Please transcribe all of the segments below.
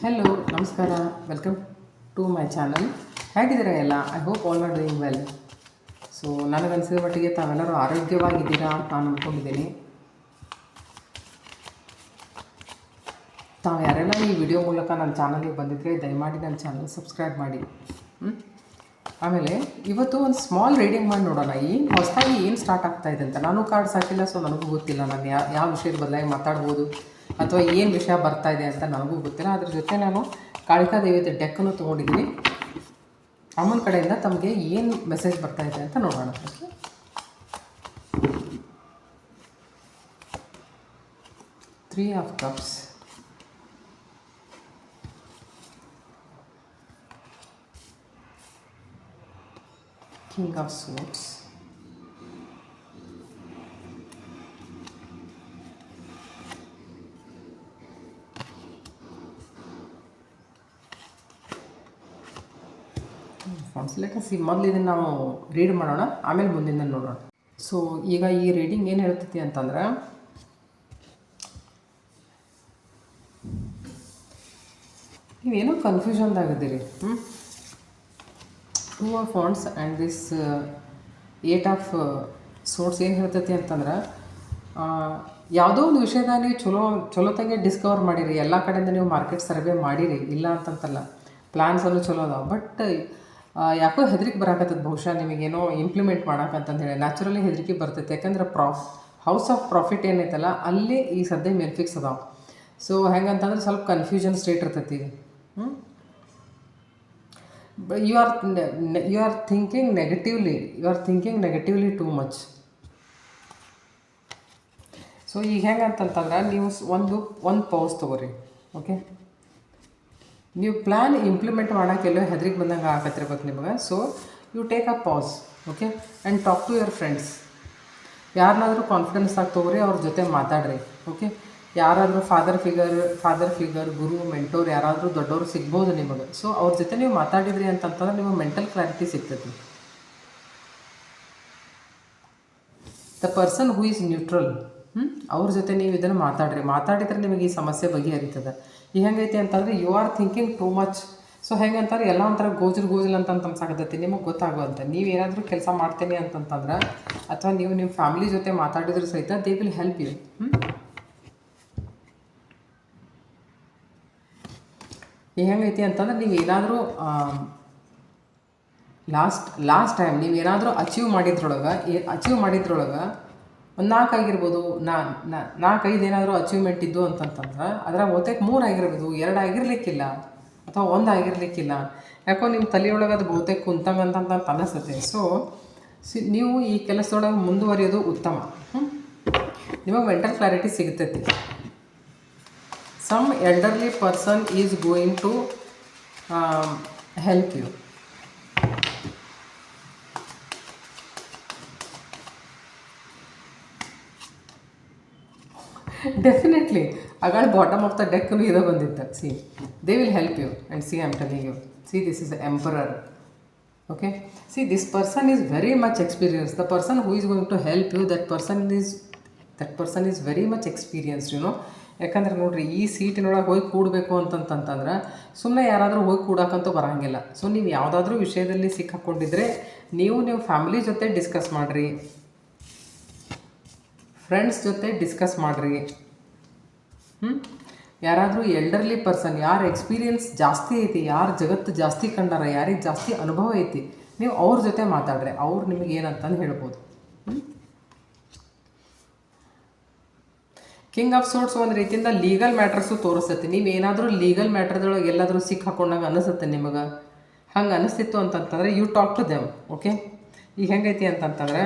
Hello ನಮಸ್ಕಾರ, welcome to my channel. ಹೇಗಿದ್ದೀರಾ ಎಲ್ಲ? I hope all are doing well. So ನನಗನ್ಸಿದ ಮಟ್ಟಿಗೆ ತಾವೆಲ್ಲರೂ ಆರೋಗ್ಯವಾಗಿದ್ದೀರಾ ಅಂತ ನಾನು ಅಂದ್ಕೊಂಡಿದ್ದೀನಿ. ತಾವು ಯಾರೆಲ್ಲ ಈ ವಿಡಿಯೋ ಮೂಲಕ ನನ್ನ ಚಾನಲಿಗೆ ಬಂದಿದ್ದರೆ ದಯಮಾಡಿ ನನ್ನ ಚಾನಲ್ ಸಬ್ಸ್ಕ್ರೈಬ್ ಮಾಡಿ. ಆಮೇಲೆ ಇವತ್ತು ಒಂದು ಸ್ಮಾಲ್ ರೀಡಿಂಗ್ ಮಾಡಿ ನೋಡೋಣ. ಹೊಸದಾಗಿ ಏನು ಸ್ಟಾರ್ಟ್ ಆಗ್ತಾಯಿದೆ ಅಂತ. ನಾನು ಕಾರ್ಡ್ಸ್ ಹಾಕಿಲ್ಲ, ಸೊ ನನಗೂ ಗೊತ್ತಿಲ್ಲ ನಾನು ಯಾವ ವಿಷಯದ ಬದಲಾಗಿ ಮಾತಾಡ್ಬೋದು ಅಥವಾ ಏನು ವಿಷಯ ಬರ್ತಾಯಿದೆ ಅಂತ ನನಗೂ ಗೊತ್ತಿಲ್ಲ. ಅದ್ರ ಜೊತೆ ನಾನು ಕಾಳಿಕಾದೇವಿದ ಡೆಕ್ಕನ್ನು ತೊಗೊಂಡಿದ್ದೀನಿ. ಅಮ್ಮನ ಕಡೆಯಿಂದ ತಮಗೆ ಏನು ಮೆಸೇಜ್ ಬರ್ತಾಯಿದೆ ಅಂತ ನೋಡೋಣ. Three of cups, King of Swords, C ಮೊದಲು ಇದನ್ನು ನಾವು ರೀಡ್ ಮಾಡೋಣ, ಆಮೇಲೆ ಮುಂದಿನ ನೋಡೋಣ. ಸೊ ಈಗ ಈ ರೀಡಿಂಗ್ ಏನು ಹೇಳ್ತೈತಿ ಅಂತಂದ್ರೆ, ನೀವೇನೋ ಕನ್ಫ್ಯೂಷನ್ದಾಗಿದ್ದೀರಿ. Two of wands and this eight of swords ಏನು ಹೇಳ್ತೈತಿ ಅಂತಂದ್ರೆ, ಯಾವುದೋ ಒಂದು ವಿಷಯದಾಗ ನೀವು ಚಲೋತಾಗೆ ಡಿಸ್ಕವರ್ ಮಾಡಿರಿ. ಎಲ್ಲ ಕಡೆಯಿಂದ ನೀವು ಮಾರ್ಕೆಟ್ ಸರ್ವೆ ಮಾಡಿರಿ, ಇಲ್ಲ ಅಂತಂತಲ್ಲ. ಪ್ಲ್ಯಾನ್ಸಲ್ಲೂ ಚಲೋ ಅದಾವೆ. ಬಟ್ ಯಾಕೋ ಹೆದರಿಕೆ ಬರಾಕತ್ತದ. ಬಹುಶಃ ನಿಮಗೇನೋ ಇಂಪ್ಲಿಮೆಂಟ್ ಮಾಡೋಕ್ಕಂತಂದು ಹೇಳಿ ನ್ಯಾಚುರಲಿ ಹೆದರಿಕೆ ಬರ್ತೈತೆ. ಯಾಕಂದ್ರೆ ಹೌಸ್ ಆಫ್ ಪ್ರಾಫಿಟ್ ಏನೈತಲ್ಲ, ಅಲ್ಲಿ ಈ ಸದ್ಯ ಮೇಲೆ ಫಿಕ್ಸ್ ಅದಾವೆ. ಸೊ ಹೆಂಗಂತಂದ್ರೆ ಸ್ವಲ್ಪ ಕನ್ಫ್ಯೂಷನ್ ಸ್ಟೇಟ್ ಇರ್ತೈತಿ. You are thinking negatively too much. So ಈಗ ಹೆಂಗಂತಂತಂದ್ರೆ ನೀವು ಒಂದು ಪೌಸ್ ತೊಗೋರಿ. ಓಕೆ, ನೀವು ಪ್ಲ್ಯಾನ್ ಇಂಪ್ಲಿಮೆಂಟ್ ಮಾಡೋಕ್ಕೆಲ್ಲೋ ಹೆದ್ರಿಗೆ ಬಂದಂಗೆ ಆಗತ್ತಿರ್ಬೇಕು ನಿಮಗೆ. So you take a pause. Okay, and talk to your friends. ಯಾರನ್ನಾದರೂ ಕಾನ್ಫಿಡೆನ್ಸ್ ಆಗಿ ತೊಗೊರಿ, ಅವ್ರ ಜೊತೆ ಮಾತಾಡ್ರಿ. ಓಕೆ, ಯಾರಾದರೂ ಫಾದರ್ ಫಿಗರ್, ಗುರು, ಮೆಂಟೋರ್ ಯಾರಾದರೂ ದೊಡ್ಡವರು ಸಿಗ್ಬೋದು ನಿಮಗೆ. ಸೊ ಅವ್ರ ಜೊತೆ ನೀವು ಮಾತಾಡಿದ್ರಿ ಅಂತಂತಂದ್ರೆ ನಿಮಗೆ ಮೆಂಟಲ್ ಕ್ಲಾರಿಟಿ ಸಿಗ್ತೈತಿ. The person who is neutral, ಅವ್ರ ಜೊತೆ ನೀವು ಇದನ್ನು ಮಾತಾಡಿದ್ರೆ ನಿಮಗೆ ಈ ಸಮಸ್ಯೆ ಬಗೆಹರಿತದೆ. ಈಗ ಹೆಂಗೈತಿ ಅಂತಂದರೆ you are thinking too much. So ಹೆಂಗಂತಾರೆ ಎಲ್ಲ ಒಂಥರ ಗೋಜಲ್ ಅಂತ ಅನ್ಸಾಕತ್ತೈತಿ. ನಿಮಗೆ ಗೊತ್ತಾಗುವಂತೆ ನೀವು ಏನಾದರೂ ಕೆಲಸ ಮಾಡ್ತೇನೆ ಅಂತಂತಂದ್ರೆ, ಅಥವಾ ನೀವು ನಿಮ್ಮ ಫ್ಯಾಮಿಲಿ ಜೊತೆ ಮಾತಾಡಿದ್ರು ಸಹಿತ ದೇ ವಿಲ್ ಹೆಲ್ಪ್ ಯು. ಈಗ ಹೆಂಗೈತಿ ಅಂತಂದ್ರೆ, ನೀವು ಏನಾದರೂ ಲಾಸ್ಟ್ ಟೈಮ್ ನೀವೇನಾದರೂ ಅಚೀವ್ ಮಾಡಿದ್ರೊಳಗೆ ಒಂದು 4 ಆಗಿರ್ಬೋದು, 4-5 ಏನಾದರೂ ಅಚೀವ್ಮೆಂಟ್ ಇದ್ದು ಅಂತಂತಂದ್ರೆ ಅದರ ಬಹುತೇಕ 3 ಆಗಿರ್ಬೋದು, 2 ಆಗಿರಲಿಕ್ಕಿಲ್ಲ, ಅಥವಾ 1 ಆಗಿರಲಿಕ್ಕಿಲ್ಲ. ಯಾಕೋ ನಿಮ್ಮ ತಲೆಯೊಳಗೆ ಅದು ಬಹುತೇಕ ಕುಂತಂಗಂತ ಅನ್ನಿಸುತ್ತೆ. ಸೊ ನೀವು ಈ ಕೆಲಸದೊಳಗೆ ಮುಂದುವರಿಯೋದು ಉತ್ತಮ. ನಿಮಗೆ ಮೆಂಟಲ್ ಕ್ಲಾರಿಟಿ ಸಿಗ್ತೈತಿ. Some elderly person is going to help you. Definitely ಅಗಳ ಬಾಟಮ್ ಆಫ್ ದ ಡೆಕ್ನು ಇದು ಬಂದಿತ್ತು. See they will help you. And see I am telling you, see this is the emperor. Okay, see this person is very much experience. The person who is going to help you, that person is very much experienced, you know. ಯಾಕಂದ್ರೆ ನೋಡಿರಿ, ಈ ಸೀಟಿನೊಳಗೆ ಹೋಗಿ ಕೂಡಬೇಕು ಅಂತಂತಂದ್ರೆ ಸುಮ್ಮನೆ ಯಾರಾದರೂ ಹೋಗಿ ಕೂಡಕ್ಕಂತೂ ಬರೋಂಗಿಲ್ಲ. ಸೊ ನೀವು ಯಾವುದಾದ್ರೂ ವಿಷಯದಲ್ಲಿ ಸಿಕ್ಕಾಕೊಂಡಿದ್ರೆ ನೀವು ಫ್ಯಾಮಿಲಿ ಜೊತೆ ಡಿಸ್ಕಸ್ ಮಾಡಿರಿ, ಫ್ರೆಂಡ್ಸ್ ಜೊತೆ ಡಿಸ್ಕಸ್ ಮಾಡಿರಿ. ಯಾರಾದರೂ ಎಲ್ಡರ್ಲಿ ಪರ್ಸನ್, ಯಾರು ಎಕ್ಸ್ಪೀರಿಯನ್ಸ್ ಜಾಸ್ತಿ ಐತಿ, ಯಾರು ಜಗತ್ತು ಜಾಸ್ತಿ ಕಂಡಾರ, ಯಾರಿಗೆ ಜಾಸ್ತಿ ಅನುಭವ ಐತಿ, ನೀವು ಅವ್ರ ಜೊತೆ ಮಾತಾಡ್ರಿ. ಅವ್ರು ನಿಮಗೆ ಏನಂತಂದು ಹೇಳ್ಬೋದು. ಕಿಂಗ್ ಆಫ್ ಸೋರ್ಟ್ಸ್ ಒಂದು ರೀತಿಯಿಂದ ಲೀಗಲ್ ಮ್ಯಾಟ್ರಸ್ಸು ತೋರಿಸ್ತೈತಿ. ನೀವೇನಾದರೂ ಲೀಗಲ್ ಮ್ಯಾಟ್ರದೊಳಗೆ ಎಲ್ಲಾದರೂ ಸಿಕ್ಕಾಕೊಂಡಂಗೆ ಅನಿಸುತ್ತೆ ನಿಮಗೆ. ಹಂಗೆ ಅನಿಸ್ತಿತ್ತು ಅಂತಂತಂದರೆ you talk to them. Okay, ಈಗ ಹೆಂಗೈತಿ ಅಂತಂತಂದ್ರೆ,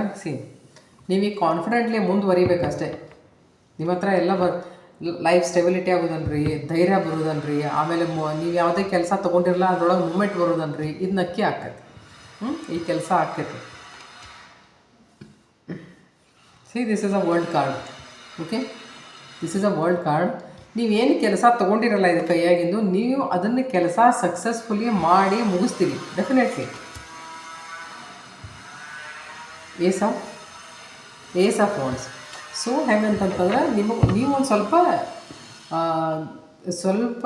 ನೀವೀಗ ಕಾನ್ಫಿಡೆಂಟ್ಲಿ ಮುಂದುವರಿಬೇಕಷ್ಟೇ. ನಿಮ್ಮ ಹತ್ರ ಎಲ್ಲ ಲೈಫ್ ಸ್ಟೆಬಿಲಿಟಿ ಆಗೋದನ್ರಿ, ಧೈರ್ಯ ಬರೋದನ್ರಿ, ಆಮೇಲೆ ನೀವು ಯಾವುದೇ ಕೆಲಸ ತೊಗೊಂಡಿರಲ್ಲ ಅದರೊಳಗೆ ಮೂಮೆಂಟ್ ಬರೋದನ್ರಿ, ಇದು ನಕ್ಕಿ ಆಗ್ತೈತಿ. ಈ ಕೆಲಸ ಆಗ್ತೈತಿ. C this is a world card. Okay, this is a world card. ನೀವೇನು ಕೆಲಸ ತೊಗೊಂಡಿರಲ್ಲ ಇದು ಕೈಯಾಗಿಂದು, ನೀವು ಅದನ್ನು ಕೆಲಸ ಸಕ್ಸಸ್ಫುಲಿ ಮಾಡಿ ಮುಗಿಸ್ತೀರಿ definitely. Ace of wands. So ಹೆಂಗಂತಂತಂದ್ರೆ ನೀವು ಒಂದು ಸ್ವಲ್ಪ ಸ್ವಲ್ಪ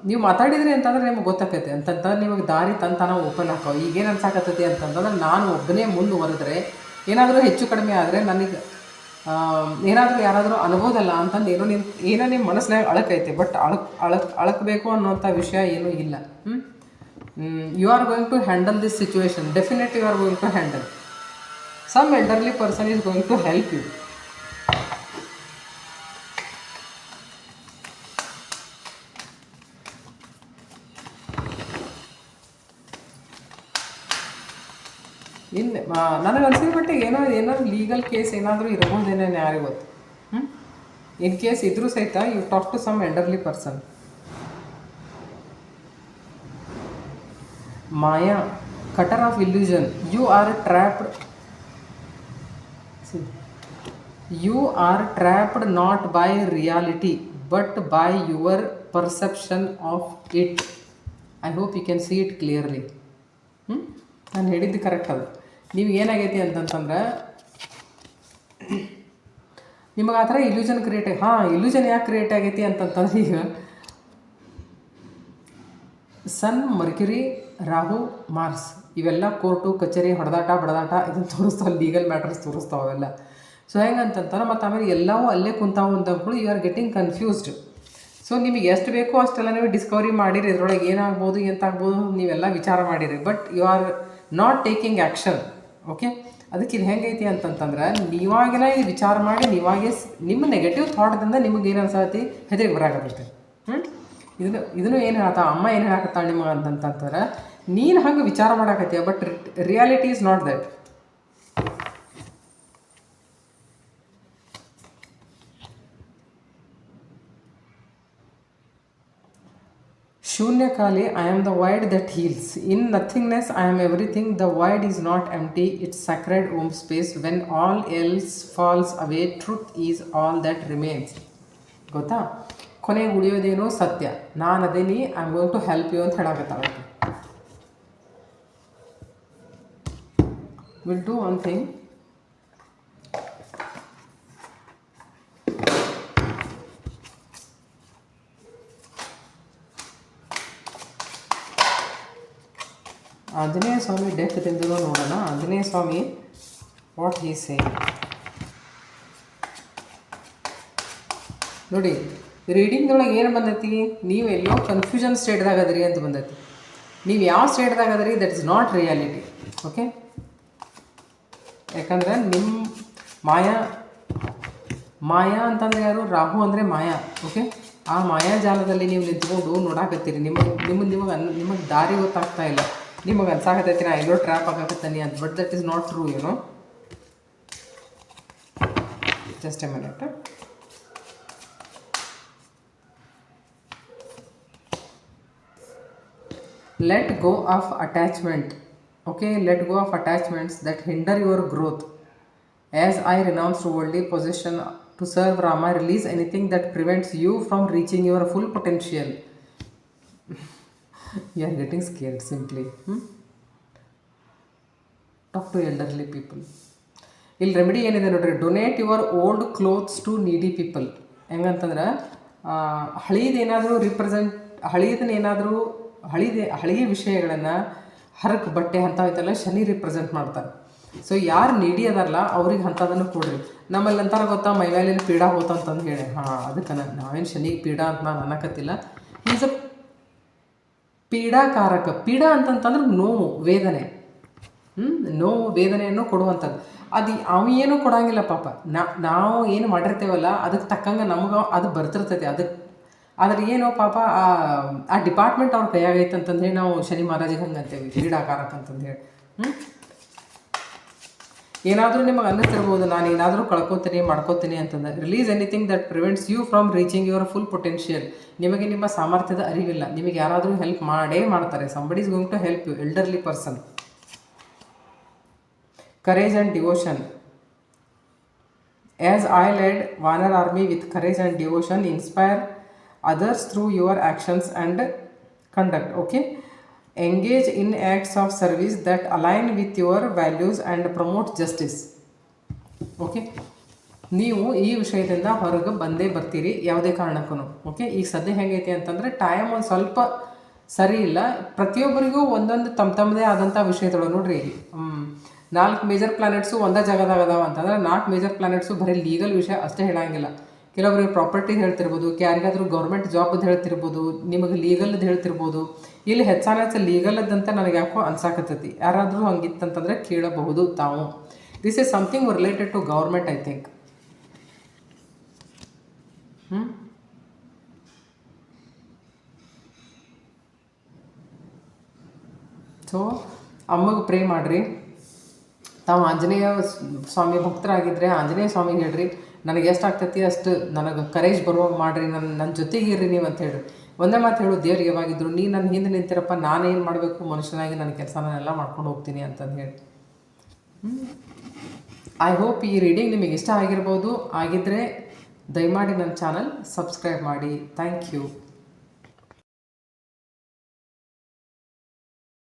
ನೀವು ಮಾತಾಡಿದ್ರಿ ಅಂತಂದ್ರೆ ನಿಮ್ಗೆ ಗೊತ್ತಾಕೈತೆ ಅಂತಂದ್ರೆ ನಿಮಗೆ ದಾರಿ ತಂತಾನ ಓಪನ್ ಹಾಕೋ. ಈಗೇನು ಅನ್ಸಾಕತ್ತೈತಿ ಅಂತಂದ್ರೆ ನಾನು ಒಬ್ಬನೇ ಮುಂದುವರೆದ್ರೆ ಏನಾದರೂ ಹೆಚ್ಚು ಕಡಿಮೆ ಆದರೆ ನನಗೆ ಏನಾದರೂ ಯಾರಾದರೂ ಅನ್ಬೋದಲ್ಲ ಅಂತಂದು ಏನೋ ನಿಮ್ಮ ಮನಸ್ಸಿನಾಗ ಅಳಕೈತೆ. ಬಟ್ ಅಳಕಬೇಕು ಅನ್ನೋಂಥ ವಿಷಯ ಏನೂ ಇಲ್ಲ. You are going to handle this situation. Definite you are going to handle. Some elderly person is going to help you. ಇನ್ನು ನನಗೆ ಅನ್ಸಿದ ಮಟ್ಟಿಗೆ ಏನಾದ್ರು ಲೀಗಲ್ ಕೇಸ್ ಏನಾದರೂ ಇರ್ಬೋದೇನೇನು ಯಾರಿಗೆ ಗೊತ್ತು. ಇನ್ ಕೇಸ್ ಇದ್ರೂ ಸಹಿತ you talk to some elderly person. Maya, cutter of illusion. You are trapped not by reality but by your perception of it. I hope you can see it clearly. ನಾನು ಹೇಳಿದ್ದು correct ಅದು. ನೀವು ಏನಾಗೈತಿ ಅಂತಂತಂದ್ರೆ ನಿಮಗೆ ಆ ಥರ ಇಲ್ಯೂಷನ್ ಕ್ರಿಯೇಟ್ ಇಲ್ಯೂಷನ್ ಯಾಕೆ ಕ್ರಿಯೇಟ್ ಆಗೈತಿ ಅಂತಂತಂದ್ರೆ ಈಗ ಸನ್, ಮರ್ಕ್ಯುರಿ, ರಾಹು, ಮಾರ್ಸ್ ಇವೆಲ್ಲ ಕೋರ್ಟು ಕಚೇರಿ ಹೊಡೆದಾಟ ಬಡದಾಟ ಇದನ್ನು ತೋರಿಸ್ತಾವೆ. ಲೀಗಲ್ ಮ್ಯಾಟರ್ಸ್ ತೋರಿಸ್ತಾವೆ ಅವೆಲ್ಲ. ಸೊ ಹೆಂಗಂತಂತಾರೆ ಮತ್ತು ಆಮೇಲೆ ಎಲ್ಲವೂ ಅಲ್ಲೇ ಕುಂತಾವು ಅಂತಂದ್ಬಿಟ್ಟು you are getting confused. So ನಿಮಗೆ ಎಷ್ಟು ಬೇಕೋ ಅಷ್ಟೆಲ್ಲ ನೀವು ಡಿಸ್ಕವರಿ ಮಾಡಿರಿ, ಇದ್ರೊಳಗೆ ಏನಾಗ್ಬೋದು ಎಂತಾಗ್ಬೋದು ನೀವೆಲ್ಲ ವಿಚಾರ ಮಾಡಿರಿ. But you are not taking action. Okay, ಅದಕ್ಕೆ ಇದು ಹೆಂಗೈತಿ ಅಂತಂತಂದ್ರೆ ನೀವಾಗಿನ ಇದು ವಿಚಾರ ಮಾಡಿ ನೀವಾಗೆ ನಿಮ್ಮ ನೆಗೆಟಿವ್ ಥಾಟ್ದಿಂದ ನಿಮಗೆ ಏನು ಅನ್ಸತಿ ಹೆದರಿಗೆ ಬರಾಕತ್ತೈತೆ. ಇದನ್ನು ಏನು ಹೇಳತ್ತ ಅಮ್ಮ ಏನು ಹೇಳಕತ್ತಾಳ ನಿಮಗೆ ಅಂತಂತಂದ್ರೆ ನೀನು ಹಂಗೆ ವಿಚಾರ ಮಾಡಾಕತ್ತೀಯ. But reality is not that. ಶೂನ್ಯಕಾಲಿ, I am the void that heals. In nothingness, I am everything. The void is not empty. It's sacred womb space. When all else falls away, truth is all that remains. ಗೊತ್ತಾ? ಕೊನೆಗೆ ಉಳಿಯೋದೇನೋ ಸತ್ಯ. ನಾನು ಅದೇನಿ, I am going to help you ಅಂತ ಹೇಳಾಕತ್ತಾಳ. Will do one thing. Anjaneya Swami deck ತಿಂದಿರೋ ನೋಡೋಣ. ಆಂಜನೇಯ ಸ್ವಾಮಿ ವಾಟ್ ಹೀ ಸೇ ನೋಡಿ. ರೀಡಿಂಗ್ದೊಳಗೆ ಏನು ಬಂದೈತಿ, ನೀವು ಎಲ್ಲೋ ಕನ್ಫ್ಯೂಷನ್ ಸ್ಟೇಟ್ದಾಗ ಅದರಿ ಅಂತ ಬಂದೈತಿ. ನೀವು ಯಾವ ಸ್ಟೇಟ್ದಾಗ ಅದರಿ that is not reality. Okay, ಯಾಕಂದ್ರೆ ನಿಮ್ಮ ಮಾಯಾ ಅಂತಂದರೆ ಯಾರು? ರಾಹು ಅಂದರೆ ಮಾಯಾ. ಓಕೆ, ಆ ಮಾಯಾಜಾಲದಲ್ಲಿ ನೀವು ನಿಂತ್ಕೊಂಡು ನೋಡಾಕತ್ತೀರಿ. ನಿಮಗೆ ದಾರಿ ಗೊತ್ತಾಗ್ತಾ ಇಲ್ಲ. ನಿಮಗೆ ಅನ್ಸಾಕತ್ತೈತಿ ನಾ ಎಲ್ಲೋ ಟ್ರ್ಯಾಪ್ ಆಗಾಕತ್ತೀನಿ ಅಂತ. But that is not true, ಏನೋ. Just a minute. Let go of attachment. Okay, let go of attachments that hinder your growth. As I renounce to worldly position to serve Rama, release anything that prevents you from reaching your full potential. You are getting scared simply. Talk to elderly people. ಇಲ್ಲಿ remedy ಏನಿದೆ ನೋಡ್ರಿ. Donate your old clothes to needy people. ಹೆಂಗಂತಂದ್ರೆ ಹಳೀದೇನಾದರೂ ಹಳೆಯ ವಿಷಯಗಳನ್ನು ಹರಕು ಬಟ್ಟೆ ಅಂಥವೆಲ್ಲ Shani represent ಮಾಡ್ತಾರೆ. ಸೊ ಯಾರು ನೀಡಿ ಅದಾರಲ್ಲ ಅವ್ರಿಗೆ ಅಂಥದನ್ನು ಕೊಡ್ರಿ. ನಮ್ಮಲ್ಲಿ ಅಂತಾರ ಗೊತ್ತಾ, ಮೈಮೇಲಿನ ಪೀಡಾ ಹೋತಂತಂದು ಹೇಳಿ. ಅದಕ್ಕೆ ನಾವೇನು ಶನಿಗೆ ಪೀಡಾ ಅಂತ ನಾನು ಅನ್ನಕತ್ತಿಲ್ಲ. Is a ಪೀಡಾಕಾರಕ. ಪೀಡಾ ಅಂತಂತಂದ್ರೆ ನೋವು, ವೇದನೆ. ನೋವು ವೇದನೆಯನ್ನು ಕೊಡುವಂಥದ್ದು. ಅದು ಅವೇನೂ ಕೊಡೋಂಗಿಲ್ಲ ಪಾಪ. ನಾವು ಏನು ಮಾಡಿರ್ತೇವಲ್ಲ ಅದಕ್ಕೆ ತಕ್ಕಂಗೆ ನಮ್ಗೆ ಅದು ಬರ್ತಿರ್ತೈತೆ. ಆದ್ರೆ ಏನೋ ಪಾಪ ಆ ಡಿಪಾರ್ಟ್ಮೆಂಟ್ ಅವ್ರ ಕೈಯಾಗೈತೆ ಅಂತಂದೇಳಿ ನಾವು ಶನಿ ಮಹಾರಾಜಿಗೆ ಹಂಗೆ ಅಂತೇವೆ, ಪೀಡಾಕಾರಕ ಅಂತಂದೇಳಿ. ಏನಾದರೂ ನಿಮಗೆ ಅನ್ನಿಸ್ತಿರ್ಬೋದು ನಾನು ಏನಾದರೂ ಮಾಡ್ಕೋತೀನಿ ಅಂತಂದ್ರೆ. Release anything that prevents you from reaching your full potential. ನಿಮಗೆ ನಿಮ್ಮ ಸಾಮರ್ಥ್ಯದ ಅರಿವಿಲ್ಲ. ನಿಮಗೆ ಯಾರಾದರೂ ಹೆಲ್ಪ್ ಮಾಡ್ತಾರೆ. Somebody is going to help you. Elderly person. Courage and devotion. As I led vanar army with courage and devotion, inspire others through your actions and conduct. Okay, engage in acts of service that align with your values and promote justice. Okay, ನೀವು ಈ ವಿಷಯದಿಂದ ಹೊರಗೆ ಬಂದೇ ಬರ್ತೀರಿ ಯಾವುದೇ ಕಾರಣಕ್ಕೂ. Okay, ಈಗ ಸದ್ಯ ಹೆಂಗೈತಿ ಅಂತಂದರೆ ಟೈಮ್ ಒಂದು ಸ್ವಲ್ಪ ಸರಿ ಇಲ್ಲ. ಪ್ರತಿಯೊಬ್ಬರಿಗೂ ಒಂದೊಂದು ತಮ್ಮದೇ ಆದಂಥ ವಿಷಯದೊಳಗೆ ನೋಡ್ರಿ. 4 ಮೇಜರ್ ಪ್ಲಾನೆಟ್ಸು ಒಂದೇ ಜಾಗದಾಗ ಅದಾವ ಅಂತಂದ್ರೆ 4 ಮೇಜರ್ ಪ್ಲಾನೆಟ್ಸು ಬರೀ ಲೀಗಲ್ ವಿಷಯ ಅಷ್ಟೇ ಹೇಳಂಗಿಲ್ಲ. ಕೆಲವೊಬ್ರಿಗೆ ಪ್ರಾಪರ್ಟಿ ಹೇಳ್ತಿರ್ಬೋದು, ಯಾರಿಗಾದ್ರೂ ಗೌರ್ಮೆಂಟ್ ಜಾಬ್ದು ಹೇಳ್ತಿರ್ಬೋದು, ನಿಮಗೆ ಲೀಗಲ್ದು ಹೇಳ್ತಿರ್ಬೋದು. ಇಲ್ಲಿ ಹೆಚ್ಚಾನ ಲೀಗಲ್ದಂತ ನನಗೆ ಯಾಕೋ ಅನ್ಸಾಕತ್ತೈತಿ. ಯಾರಾದರೂ ಹಂಗಿತ್ತಂತಂದರೆ ಕೇಳಬಹುದು ತಾವು. This is something related to government I think. So ಅಮ್ಮಗೆ ಪ್ರೇ ಮಾಡಿರಿ. ತಾವು ಆಂಜನೇಯ ಸ್ವಾಮಿ ಭಕ್ತರಾಗಿದ್ದರೆ ಆಂಜನೇಯ ಸ್ವಾಮಿಗೆ ಹೇಳ್ರಿ, ನನಗೆ ಎಷ್ಟು ಆಗ್ತೈತಿ ಅಷ್ಟು ನನಗೆ ಕರೇಜ್ ಬರುವಾಗ ಮಾಡಿರಿ, ನನ್ನ ಜೊತೆಗಿರ್ರಿ ನೀವು ಅಂತ ಹೇಳ್ರಿ. ಒಂದೇ ಮಾತು ಹೇಳು, ದೇವ್ರಿಗೆ ಯಾವಾಗಿದ್ರು ನೀ ನನ್ನ ಹಿಂದೆ ನಿಂತಿರಪ್ಪ, ನಾನೇನು ಮಾಡಬೇಕು ಮನುಷ್ಯನಾಗಿ ನನ್ನ ಕೆಲಸ ನಾನೆಲ್ಲ ಮಾಡ್ಕೊಂಡು ಹೋಗ್ತೀನಿ ಅಂತಂದು ಹೇಳಿ. ಐ ಹೋಪ್ ಈ ರೀಡಿಂಗ್ ನಿಮಗೆ ಇಷ್ಟ ಆಗಿರ್ಬೋದು. ಆಗಿದ್ದರೆ ದಯಮಾಡಿ ನನ್ನ ಚಾನಲ್ ಸಬ್ಸ್ಕ್ರೈಬ್ ಮಾಡಿ. Thank you.